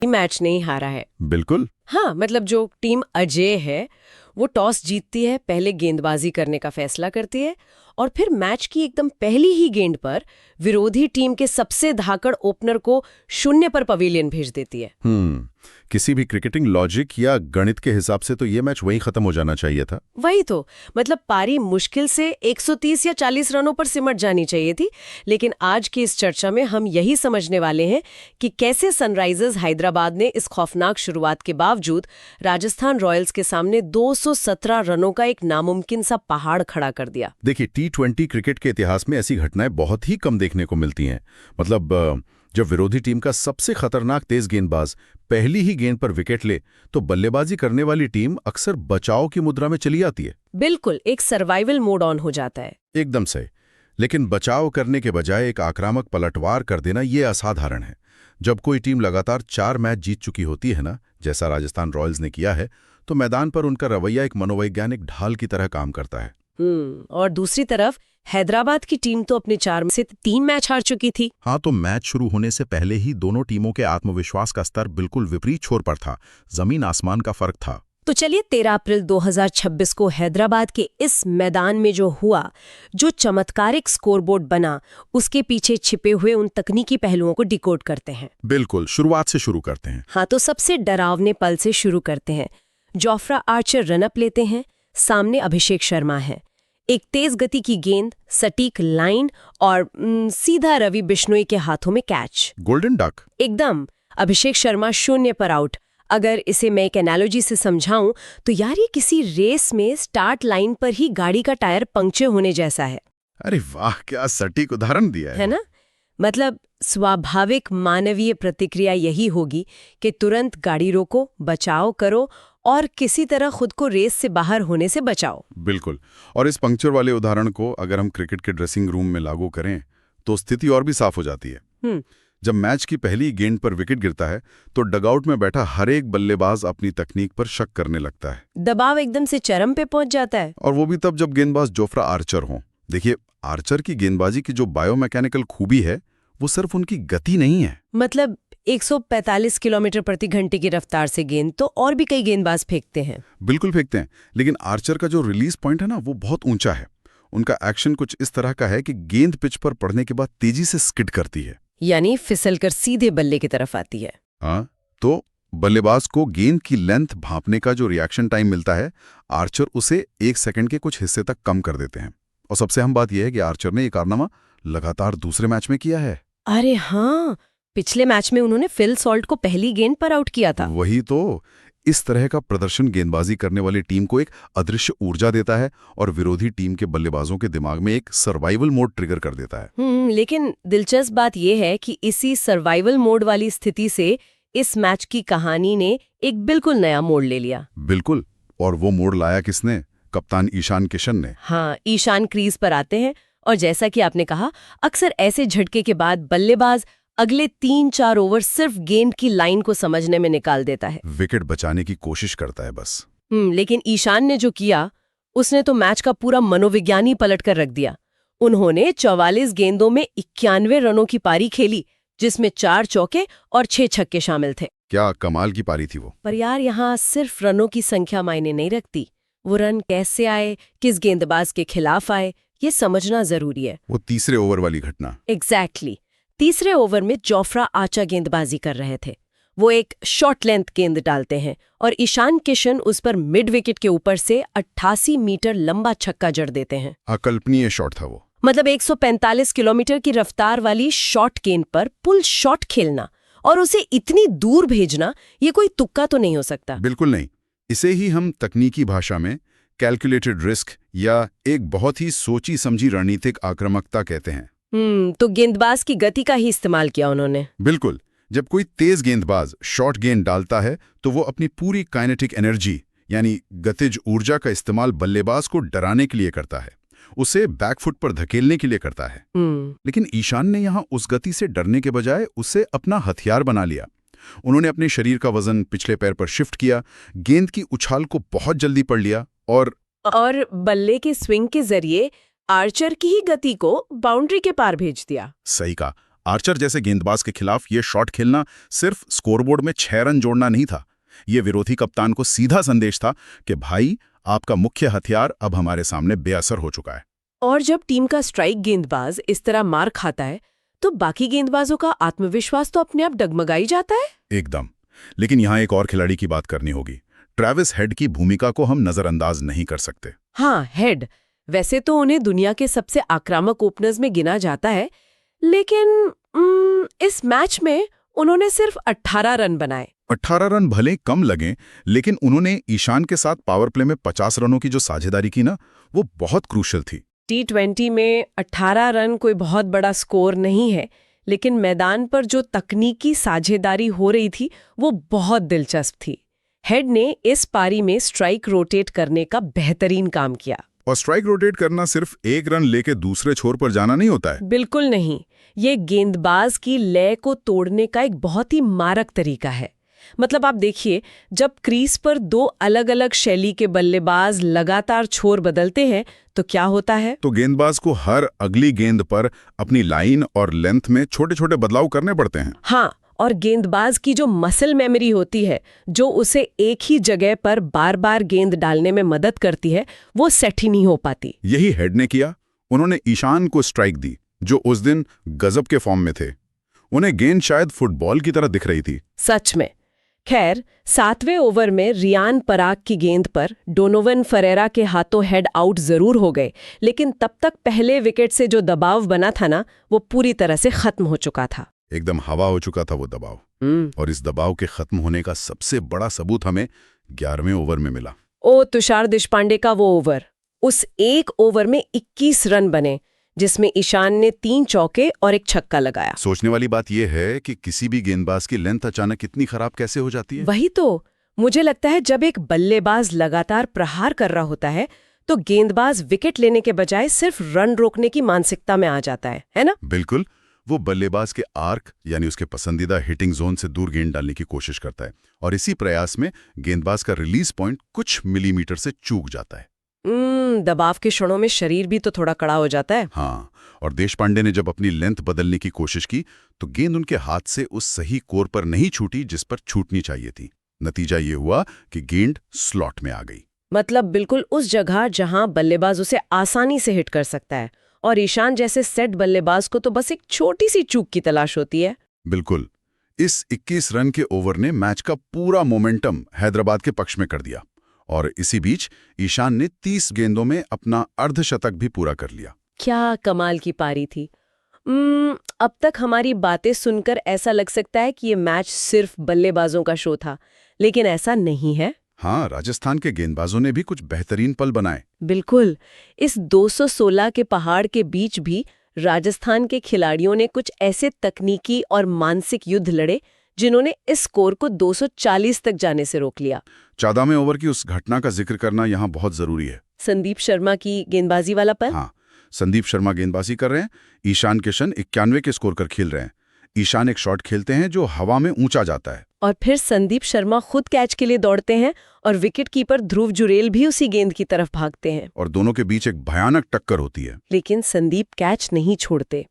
Match नहीं हारा है। बिल्कुल। हाँ, मतलब जो टीम अजय है वो टॉस जीतती है, पहले गेंदबाजी करने का फैसला करती है और फिर मैच की एकदम पहली ही गेंद पर विरोधी टीम के सबसे धाकड़ ओपनर को 0 पर पवेलियन भेज देती है। किसी भी क्रिकेटिंग लॉजिक या गणित के हिसाब से तो ये मैच वहीं खत्म हो जाना चाहिए था। वही तो, मतलब पारी मुश्किल से 130 या 40 रनों पर सिमट जानी चाहिए थी। लेकिन आज की इस चर्चा में हम यही समझने वाले हैं कि कैसे सनराइजर्स हैदराबाद ने इस खौफनाक शुरुआत के बावजूद राजस्थान रॉयल्स के सामने 217 रनों का एक नामुमकिन सा पहाड़ खड़ा कर दिया। देखिए, T20 क्रिकेट के इतिहास में ऐसी घटनाएं बहुत ही कम देखने को मिलती हैं। मतलब जब विरोधी टीम का सबसे खतरनाक तेज गेंदबाज पहली ही गेंद पर विकेट ले तो बल्लेबाजी करने वाली टीम अक्सर बचाव की मुद्रा में चली आती है। बिल्कुल, एक सर्वाइवल मोड ऑन हो जाता है। एकदम सही। लेकिन बचाव करने के बजाय एक आक्रामक पलटवार कर देना ये असाधारण है। जब कोई टीम लगातार 4 मैच जीत चुकी होती है ना, जैसा राजस्थान रॉयल्स ने किया है, तो मैदान पर उनका रवैया एक मनोवैज्ञानिक ढाल की तरह काम करता है। और दूसरी तरफ हैदराबाद की टीम तो अपने 4 में से 3 मैच हार चुकी थी। हाँ, तो मैच शुरू होने से पहले ही दोनों टीमों के आत्मविश्वास का स्तर बिल्कुल विपरीत छोर पर था। जमीन आसमान का फर्क था। तो चलिए 13 अप्रैल 2026 को हैदराबाद के इस मैदान में जो हुआ, जो चमत्कारिक स्कोरबोर्ड बना, उसके पीछे छिपे हुए उन तकनीकी पहलुओं को डिकोड करते हैं। बिल्कुल, शुरुआत से शुरू करते हैं। हाँ, तो सबसे डरावने पल से शुरू करते हैं। जोफ्रा आर्चर रनअप लेते हैं, सामने अभिषेक शर्मा है। एक तेज गति की गेंद, सटीक लाइन और सीधा रवि बिश्नोई के हाथों में कैच। Golden duck. एकदम। अभिषेक शर्मा 0 पर आउट। अगर इसे मैं एक एनालॉजी से समझाऊं तो यार ये किसी रेस में स्टार्ट लाइन पर ही गाड़ी का टायर पंक्चर होने जैसा है। अरे वाह, क्या सटीक उदाहरण दिया है ना? मतलब स्वाभाविक मानवीय प्रतिक्रिया यही होगी कि तुरंत गाड़ी रोको, बचाव करो और किसी तरह खुद को रेस से बाहर होने से बचाओ। बिल्कुल। और इस पंक्चर वाले उदाहरण को अगर हम क्रिकेट के ड्रेसिंग रूम में लागू करें तो स्थिति और भी साफ हो जाती है। जब मैच की पहली गेंद पर विकेट गिरता है तो डगआउट में बैठा हर एक बल्लेबाज अपनी तकनीक पर शक करने लगता है। दबाव एकदम से चरम पे पहुंच जाता है। और वो भी तब जब गेंदबाज जोफ्रा आर्चर हो। देखिए, आर्चर की गेंदबाजी की जो बायोमैकेनिकल खूबी है वो सिर्फ उनकी गति नहीं है। मतलब 145 किलोमीटर प्रति घंटे की रफ्तार से गेंद तो और भी कई गेंदबाज फेंकते हैं। बिल्कुल फेंकते हैं, लेकिन आर्चर का जो रिलीज पॉइंट है ना, वो बहुत ऊंचा है। उनका एक्शन कुछ इस तरह का है कि गेंद पिच पर पड़ने के बाद तेजी से स्किड करती है, यानी फिसलकर सीधे बल्ले की तरफ आती है। हाँ, तो बल्लेबाज को गेंद की लेंथ भांपने का जो रिएक्शन टाइम मिलता है, आर्चर उसे 1 सेकंड के कुछ हिस्से तक कम कर देते हैं। और सबसे अहम बात यह है कि आर्चर ने ये कारनामा लगातार दूसरे मैच में किया है। अरे हाँ, पिछले मैच में उन्होंने फिल सॉल्ट को पहली गेंद पर आउट किया था। वही तो। इस तरह का प्रदर्शन गेंदबाजी करने वाली टीम को एक अदृश्य ऊर्जा देता है और विरोधी टीम के बल्लेबाजों के दिमाग में एक सर्वाइवल मोड ट्रिगर कर देता है। लेकिन दिलचस्प बात यह है कि इसी सर्वाइवल मोड वाली स्थिति से इस मैच की कहानी ने एक बिल्कुल नया मोड़ ले लिया। बिल्कुल। और वो मोड़ लाया किसने? कप्तान ईशान किशन ने। हाँ, ईशान क्रीज पर आते हैं और जैसा कि आपने कहा, अक्सर ऐसे झटके के बाद बल्लेबाज अगले 3-4 ओवर सिर्फ गेंद की लाइन को समझने में निकाल देता है, विकेट बचाने की कोशिश करता है बस। लेकिन ईशान ने जो किया, उसने तो मैच का पूरा मनोविज्ञान ही पलट कर रख दिया। उन्होंने 44 गेंदों में 91 रनों की पारी खेली, जिसमें 4 चौके और 6 छक्के शामिल थे। क्या कमाल की पारी थी वो। पर यार, यहाँ सिर्फ रनों की संख्या मायने नहीं रखती। वो रन कैसे आए, किस गेंदबाज के खिलाफ आए, ये समझना जरूरी है। वो तीसरे ओवर वाली घटना। एग्जैक्टली। तीसरे ओवर में जोफ्रा आर्चर गेंदबाजी कर रहे थे। वो एक शॉर्ट लेंथ गेंद डालते हैं और ईशान किशन उस पर मिड विकेट के ऊपर से 88 मीटर लंबा छक्का जड़ देते हैं। अकल्पनीय शॉट था वो। मतलब 145 किलोमीटर की रफ्तार वाली शॉर्ट गेंद पर पुल शॉट खेलना और उसे इतनी दूर भेजना, ये कोई तुक्का तो नहीं हो सकता। बिल्कुल नहीं। इसे ही हम तकनीकी भाषा में कैलकुलेटेड रिस्क या एक बहुत ही सोची समझी रणनीतिक आक्रामकता कहते हैं। तो गेंदबाज की गति का ही इस्तेमाल किया उन्होंने। बिल्कुल। जब कोई तेज गेंदबाज शॉर्ट गेंद डालता है तो वो अपनी पूरी काइनेटिक एनर्जी यानी गतिज ऊर्जा का इस्तेमाल बल्लेबाज को डराने के लिए करता है, उसे बैकफुट पर धकेलने के लिए करता है। लेकिन ईशान ने यहाँ उस गति से डरने के बजाय उसे अपना हथियार बना लिया। उन्होंने अपने शरीर का वजन पिछले पैर पर शिफ्ट किया, गेंद की उछाल को बहुत जल्दी पढ़ लिया और बल्ले के स्विंग के जरिए आर्चर की ही गति को बाउंड्री के पार भेज दिया। सही कहा। आर्चर जैसे गेंदबाज के खिलाफ ये शॉट खेलना सिर्फ स्कोरबोर्ड में 6 रन जोड़ना नहीं था। ये विरोधी कप्तान को सीधा संदेश था कि भाई, आपका मुख्य हथियार अब हमारे सामने बेअसर हो चुका है। और जब टीम का स्ट्राइक गेंदबाज इस तरह मार खाता है तो बाकी गेंदबाजों का आत्मविश्वास तो अपने आप डगमगा ही जाता है। एकदम। लेकिन यहाँ एक और खिलाड़ी की बात करनी होगी। ट्रेविस हेड की भूमिका को हम नजरअंदाज नहीं कर सकते। हाँ, हेड। वैसे तो उन्हें दुनिया के सबसे आक्रामक ओपनर्स में गिना जाता है, लेकिन इस मैच में उन्होंने सिर्फ 18 रन बनाए। 18 रन भले कम लगें, लेकिन उन्होंने ईशान के साथ पावर प्ले में 50 रनों की जो साझेदारी की ना, वो बहुत क्रूशियल थी। T20 में 18 रन कोई बहुत बड़ा स्कोर नहीं है, लेकिन मैदान पर जो तकनीकी साझेदारी हो रही थी वो बहुत दिलचस्प थी। हेड ने इस पारी में स्ट्राइक रोटेट करने का बेहतरीन काम किया। और स्ट्राइक रोटेट करना सिर्फ एक रन लेके दूसरे छोर पर जाना नहीं होता है। बिल्कुल नहीं, ये गेंदबाज की लय को तोड़ने का एक बहुत ही मारक तरीका है। मतलब आप देखिए, जब क्रीज पर दो अलग अलग शैली के बल्लेबाज लगातार छोर बदलते हैं तो क्या होता है? तो गेंदबाज को हर अगली गेंद पर अपनी लाइन और लेंथ में छोटे छोटे बदलाव करने पड़ते हैं। हाँ, और गेंदबाज की जो मसल मेमोरी होती है, जो उसे एक ही जगह पर बार बार गेंद डालने में मदद करती है, वो सेट ही नहीं हो पाती। यही हेड ने किया। उन्होंने ईशान को स्ट्राइक दी, जो उस दिन गजब के फॉर्म में थे। उन्हें गेंद शायद फुटबॉल की तरह दिख रही थी। सच में। खैर, 7वें ओवर में रियान पराग की गेंद पर डोनोवन फरेरा के हाथों हेड आउट जरूर हो गए, लेकिन तब तक पहले विकेट से जो दबाव बना था ना, वो पूरी तरह से खत्म हो चुका था। एकदम हवा हो चुका था वो दबाव। और इस दबाव के खत्म होने का सबसे बड़ा सबूत हमें 11वें ओवर में मिला। ओ तुषार देशपांडे का वो ओवर। उस एक ओवर में 21 रन बने, जिसमें ईशान ने 3 चौके और 1 छक्का लगाया। सोचने वाली बात यह है कि किसी भी गेंदबाज की लेंथ अचानक इतनी खराब कैसे हो जाती है। वही तो मुझे लगता है, जब एक बल्लेबाज लगातार प्रहार कर रहा होता है तो गेंदबाज विकेट लेने के बजाय सिर्फ रन रोकने की मानसिकता में आ जाता है ना? बिल्कुल। वो बल्लेबाज के आर्क यानी उसके पसंदीदा हिटिंग जोन से दूर गेंद डालने की कोशिश करता है, और इसी प्रयास में गेंदबाज का रिलीज पॉइंट कुछ मिलीमीटर से चूक जाता है। दबाव के क्षणों में शरीर भी तो थोड़ा कड़ा हो जाता है। हाँ, और देशपांडे ने जब अपनी लेंथ बदलने की कोशिश की तो गेंद उनके हाथ से उस सही कोर पर नहीं छूटी जिस पर छूटनी चाहिए थी। नतीजा ये हुआ कि गेंद स्लॉट में आ गई। मतलब बिल्कुल उस जगह जहां बल्लेबाज उसे आसानी से हिट कर सकता है, और ईशान जैसे सेट बल्लेबाज को तो बस एक छोटी सी चूक की तलाश होती है। बिल्कुल। इस 21 रन के ओवर ने मैच का पूरा मोमेंटम हैदराबाद के पक्ष में कर दिया, और इसी बीच ईशान ने 30 गेंदों में अपना अर्धशतक भी पूरा कर लिया। क्या कमाल की पारी थी। अब तक हमारी बातें सुनकर ऐसा लग सकता है कि ये मैच सिर्फ बल्लेबाजों का शो था, लेकिन ऐसा नहीं है। हाँ, राजस्थान के गेंदबाजों ने भी कुछ बेहतरीन पल बनाए। बिल्कुल। इस 216 के पहाड़ के बीच भी राजस्थान के खिलाड़ियों ने कुछ ऐसे तकनीकी और मानसिक युद्ध लड़े जिन्होंने इस स्कोर को 240 तक जाने से रोक लिया। 14वें ओवर की उस घटना का जिक्र करना यहाँ बहुत जरूरी है। संदीप शर्मा की गेंदबाजी वाला पल। हाँ, संदीप शर्मा गेंदबाजी कर रहे हैं, ईशान किशन 91 के स्कोर पर खेल रहे हैं। ईशान एक शॉट खेलते हैं जो हवा में ऊंचा जाता है, और फिर संदीप शर्मा खुद कैच के लिए दौड़ते हैं, और विकेटकीपर ध्रुव जुरेल भी उसी गेंद की तरफ भागते हैं, और दोनों के बीच एक भयानक टक्कर होती है। लेकिन संदीप कैच नहीं छोड़ते।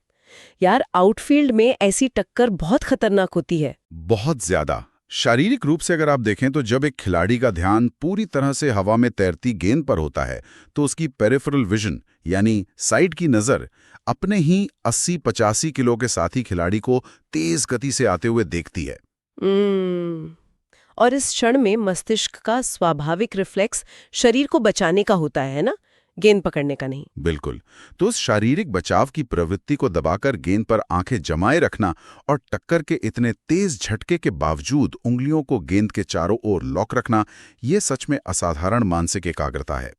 यार, आउटफील्ड में ऐसी टक्कर बहुत खतरनाक होती है। बहुत ज्यादा। शारीरिक रूप से अगर आप देखें तो जब एक खिलाड़ी का ध्यान पूरी तरह से हवा में तैरती गेंद पर होता है तो उसकी पेरिफेरल विजन यानी साइड की नज़र अपने ही 80-85 किलो के साथी खिलाड़ी को तेज गति से आते हुए देखती है। और इस क्षण में मस्तिष्क का स्वाभाविक रिफ्लेक्स शरीर को बचाने का होता है ना, गेंद पकड़ने का नहीं। बिल्कुल। तो उस शारीरिक बचाव की प्रवृत्ति को दबाकर गेंद पर आंखें जमाए रखना और टक्कर के इतने तेज झटके के बावजूद उंगलियों को गेंद के चारों ओर लॉक रखना, ये सच में असाधारण मानसिक एकाग्रता है।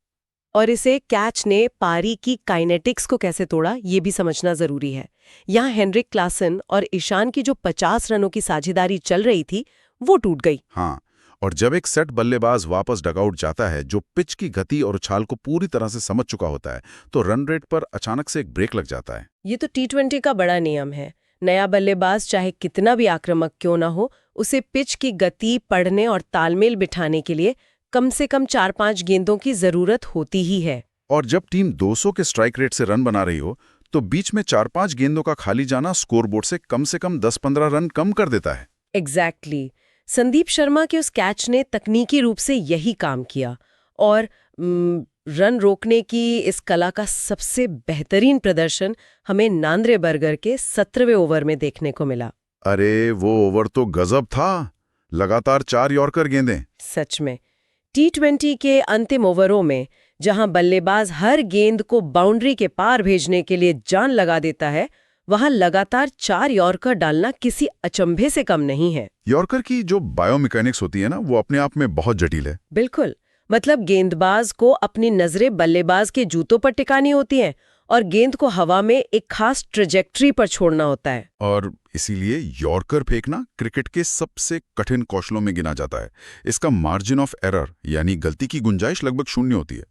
और इसे कैच ने पारी की काइनेटिक्स को कैसे तोड़ा, ये भी समझना जरूरी है। यहाँ हेनरिक क्लासन और ईशान की जो 50 रनों की साझेदारी चल रही थी वो टूट गई। हाँ, और जब एक सेट बल्लेबाज वापस डगआउट जाता है जो पिच की गति और उछाल को पूरी तरह से समझ चुका होता है, तो रन रेट पर अचानक से एक ब्रेक लग जाता है। ये तो T20 का बड़ा नियम है। नया बल्लेबाज चाहे कितना भी आक्रामक क्यों ना हो, उसे पिच की गति पढ़ने और तालमेल बिठाने के लिए कम से कम 4-5 गेंदों की जरूरत होती ही है। और जब टीम 200 के स्ट्राइक रेट से रन बना रही हो तो बीच में 4-5 गेंदों का खाली जाना स्कोरबोर्ड से कम 10-15 रन कम कर देता है। एग्जैक्टली संदीप शर्मा के उस कैच ने तकनीकी रूप से यही काम किया और रन रोकने की इस कला का सबसे बेहतरीन प्रदर्शन हमें नांद्रे बर्गर के 17वें ओवर में देखने को मिला। अरे वो ओवर तो गजब था, लगातार 4 यॉर्कर गेंदें। सच में T20 के अंतिम ओवरों में जहां बल्लेबाज हर गेंद को बाउंड्री के पार भेजने के लिए जान लगा देता है, वहां लगातार 4 यॉर्कर डालना किसी अचंभे से कम नहीं है। यॉर्कर की जो बायोमैकेनिक्स होती है ना, वो अपने आप में बहुत जटिल है। बिल्कुल, मतलब गेंदबाज को अपनी नजरें बल्लेबाज के जूतों पर टिकानी होती हैं और गेंद को हवा में एक खास ट्रेजेक्ट्री पर छोड़ना होता है। और इसीलिए यॉर्कर फेंकना क्रिकेट के सबसे कठिन कौशलों में गिना जाता है। इसका मार्जिन ऑफ एरर यानी गलती की गुंजाइश लगभग 0 होती है।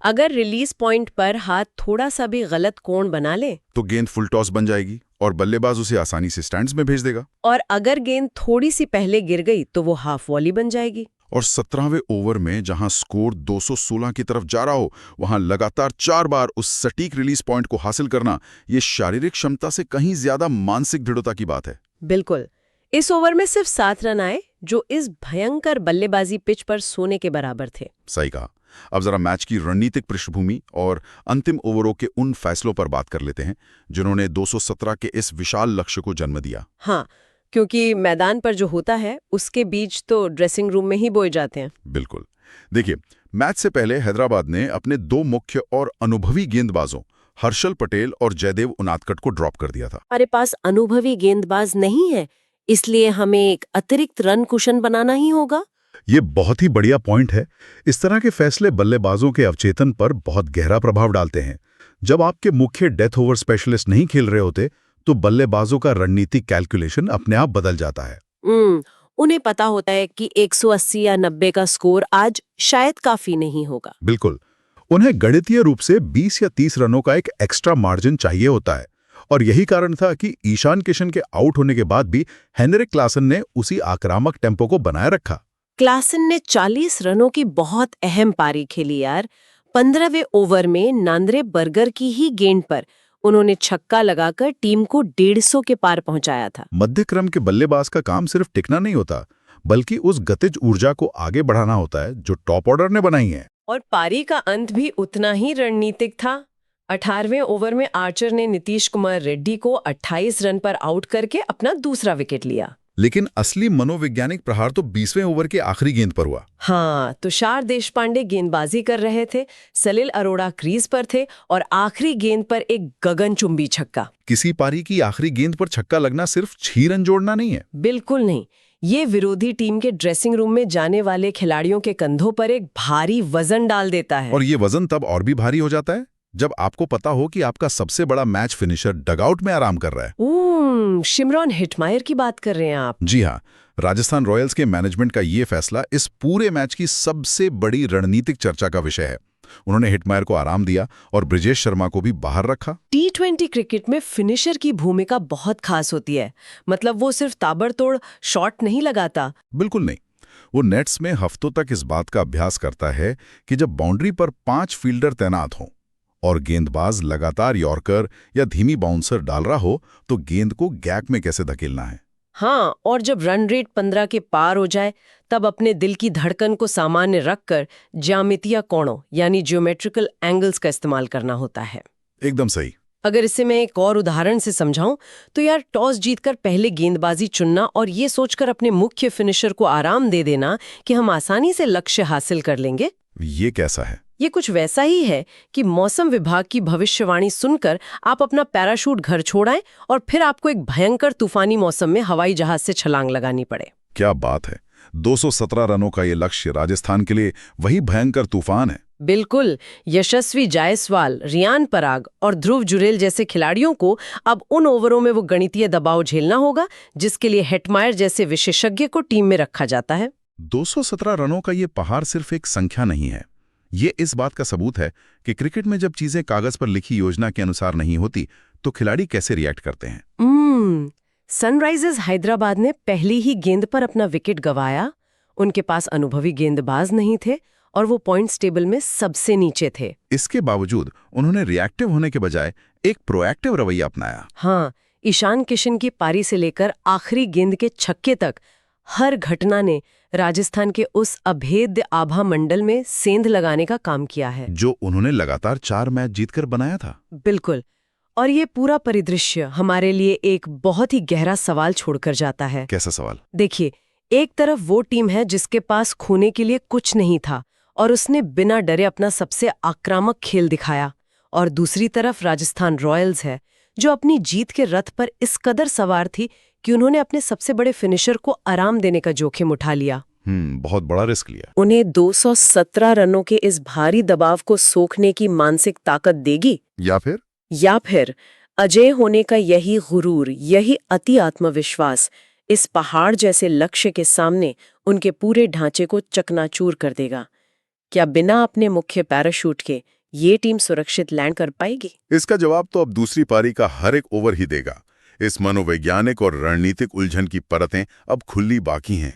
अगर रिलीज पॉइंट पर हाथ थोड़ा सा भी गलत कोण बना ले तो गेंद फुल टॉस बन जाएगी और बल्लेबाज उसे आसानी से स्टैंड्स में भेज देगा। और अगर गेंद थोड़ी सी पहले गिर गई तो वो हाफ वॉली बन जाएगी। और 17वें ओवर में जहां स्कोर 216 की तरफ जा रहा हो, वहां लगातार 4 बार उस सटीक रिलीज पॉइंट को हासिल करना, ये शारीरिक क्षमता से कहीं ज्यादा मानसिक दृढ़ता की बात है। बिल्कुल, इस ओवर में सिर्फ 7 रन आए जो इस भयंकर बल्लेबाजी पिच पर सोने के बराबर थे। सही कहा। अब जरा मैच की रणनीतिक पृष्ठभूमि और अंतिम ओवरों के उन फैसलों पर बात कर लेते हैं जिन्होंने 217 के इस विशाल लक्ष्य को जन्म दिया। हाँ, क्योंकि मैदान पर जो होता है उसके बीज तो ड्रेसिंग रूम में ही बोए जाते हैं। बिल्कुल। देखिए, मैच से पहले हैदराबाद ने अपने 2 मुख्य और अनुभवी गेंदबाजों हर्षल पटेल और जयदेव उनादकट को ड्रॉप कर दिया था। हमारे पास अनुभवी गेंदबाज नहीं है, इसलिए हमें एक अतिरिक्त रन कुशन बनाना ही होगा। ये बहुत ही बढ़िया पॉइंट है। इस तरह के फैसले बल्लेबाजों के अवचेतन पर बहुत गहरा प्रभाव डालते हैं। जब आपके मुख्य डेथ ओवर स्पेशलिस्ट नहीं खेल रहे होते तो बल्लेबाजों का रणनीतिक कैलकुलेशन अपने आप बदल जाता है। उन्हें पता होता है कि 180 या 90 का स्कोर आज शायद काफी नहीं होगा। बिल्कुल, उन्हें गणितीय रूप से 20 या 30 रनों का एक एक्स्ट्रा मार्जिन चाहिए होता है। और यही कारण था कि ईशान किशन के आउट होने के बाद भी हेनरिक क्लासन ने उसी आक्रामक टेम्पो को बनाए रखा। क्लासन ने 40 रनों की बहुत अहम पारी खेली यार। 15वें ओवर में नांद्रे बर्गर की ही गेंद पर उन्होंने छक्का लगाकर टीम को 150 के पार पहुंचाया था। मध्य क्रम के बल्लेबाज का काम सिर्फ टिकना नहीं होता, बल्कि उस गतिज ऊर्जा को आगे बढ़ाना होता है जो टॉप ऑर्डर ने बनाई है। और पारी का अंत भी उतना ही रणनीतिक था। 18वें ओवर में आर्चर ने नीतीश कुमार रेड्डी को 28 रन पर आउट करके अपना दूसरा विकेट लिया। लेकिन असली मनोवैज्ञानिक प्रहार तो 20वें ओवर के आखिरी गेंद पर हुआ। हाँ, तुषार देशपांडे गेंदबाजी कर रहे थे, सलिल अरोड़ा क्रीज पर थे और आखिरी गेंद पर एक गगनचुंबी छक्का। किसी पारी की आखिरी गेंद पर छक्का लगना सिर्फ 6 रन जोड़ना नहीं है। बिल्कुल नहीं, ये विरोधी टीम के ड्रेसिंग रूम में जाने वाले खिलाड़ियों के कंधों पर एक भारी वजन डाल देता है। और ये वजन तब और भी भारी हो जाता है जब आपको पता हो कि आपका सबसे बड़ा मैच फिनिशर डगआउट में आराम कर रहा है। शिमरॉन हेटमायर की बात कर रहे हैं आप? जी हाँ, राजस्थान रॉयल्स के मैनेजमेंट का ये फैसला इस पूरे मैच की सबसे बड़ी रणनीतिक चर्चा का विषय है। उन्होंने हेटमायर को आराम दिया और ब्रिजेश शर्मा को भी बाहर रखा। T20 क्रिकेट में फिनिशर की भूमिका बहुत खास होती है। मतलब वो सिर्फ ताबड़तोड़ शॉट नहीं लगाता। बिल्कुल नहीं, वो नेट्स में हफ्तों तक इस बात का अभ्यास करता है कि जब बाउंड्री पर 5 फील्डर तैनात हों और गेंदबाज लगातार यॉर्कर या धीमी बाउंसर डाल रहा हो तो गेंद को गैप में कैसे धकेलना है। हाँ, और जब रन रेट 15 के पार हो जाए तब अपने दिल की धड़कन को सामान्य रखकर ज्यामितीय कोणों यानी ज्योमेट्रिकल एंगल्स का इस्तेमाल करना होता है। एकदम सही। अगर इसे मैं एक और उदाहरण से समझाऊं तो यार, टॉस जीतकर पहले गेंदबाजी चुनना और ये सोचकर अपने मुख्य फिनिशर को आराम दे देना कि हम आसानी से लक्ष्य हासिल कर लेंगे, ये कैसा है? ये कुछ वैसा ही है कि मौसम विभाग की भविष्यवाणी सुनकर आप अपना पैराशूट घर छोड़ाएं और फिर आपको एक भयंकर तूफानी मौसम में हवाई जहाज से छलांग लगानी पड़े। क्या बात है! 217 रनों का ये लक्ष्य राजस्थान के लिए वही भयंकर तूफान है। बिल्कुल, यशस्वी जायसवाल, रियान पराग और ध्रुव जुरेल जैसे खिलाड़ियों को अब उन ओवरों में वो गणितीय दबाव झेलना होगा जिसके लिए हेटमायर जैसे विशेषज्ञ को टीम में रखा जाता है। 217 रनों का ये पहाड़ सिर्फ एक संख्या नहीं है, ये इस बात का सबूत है कि क्रिकेट में जब चीजें कागज पर लिखी योजना के अनुसार नहीं होती तो खिलाड़ी कैसे रिएक्ट करते हैं। सनराइजर्स हैदराबाद ने पहली ही गेंद पर अपना विकेट गंवाया। उनके पास अनुभवी गेंदबाज नहीं थे और वो पॉइंट्स टेबल में सबसे नीचे थे। इसके बावजूद उन्होंने रिएक्टिव होने के बजाय एक प्रोएक्टिव रवैया अपनाया। हाँ, ईशान किशन की पारी से लेकर आखिरी गेंद के छक्के तक हर घटना ने राजस्थान के उस अभेद्य आभा मंडल में सेंध लगाने का काम किया है, जो उन्होंने लगातार 4 मैच जीतकर बनाया था। बिल्कुल। और ये पूरा परिदृश्य हमारे लिए एक बहुत ही गहरा सवाल छोड़कर जाता है। कैसा सवाल? देखिए, एक तरफ वो टीम है जिसके पास खोने के लिए कुछ नहीं था और उसने बिना डरे अपना सबसे आक्रामक खेल दिखाया, और दूसरी तरफ राजस्थान रॉयल्स है जो अपनी जीत के रथ पर इस कदर सवार थी कि उन्होंने अपने सबसे बड़े फिनिशर को आराम देने का जोखिम उठा लिया। बहुत बड़ा रिस्क लिया। उन्हें 217 रनों के इस भारी दबाव को सोखने की मानसिक ताकत देगी, या फिर अजय होने का यही गुरूर, यही अति आत्मविश्वास इस पहाड़ जैसे लक्ष्य के सामने उनके पूरे ढांचे को चकनाचूर कर देगा। क्या बिना अपने मुख्य पैराशूट के ये टीम सुरक्षित लैंड कर पाएगी? इसका जवाब तो अब दूसरी पारी का हर एक ओवर ही देगा। इस मनोवैज्ञानिक और रणनीतिक उलझन की परतें अब खुली बाकी हैं।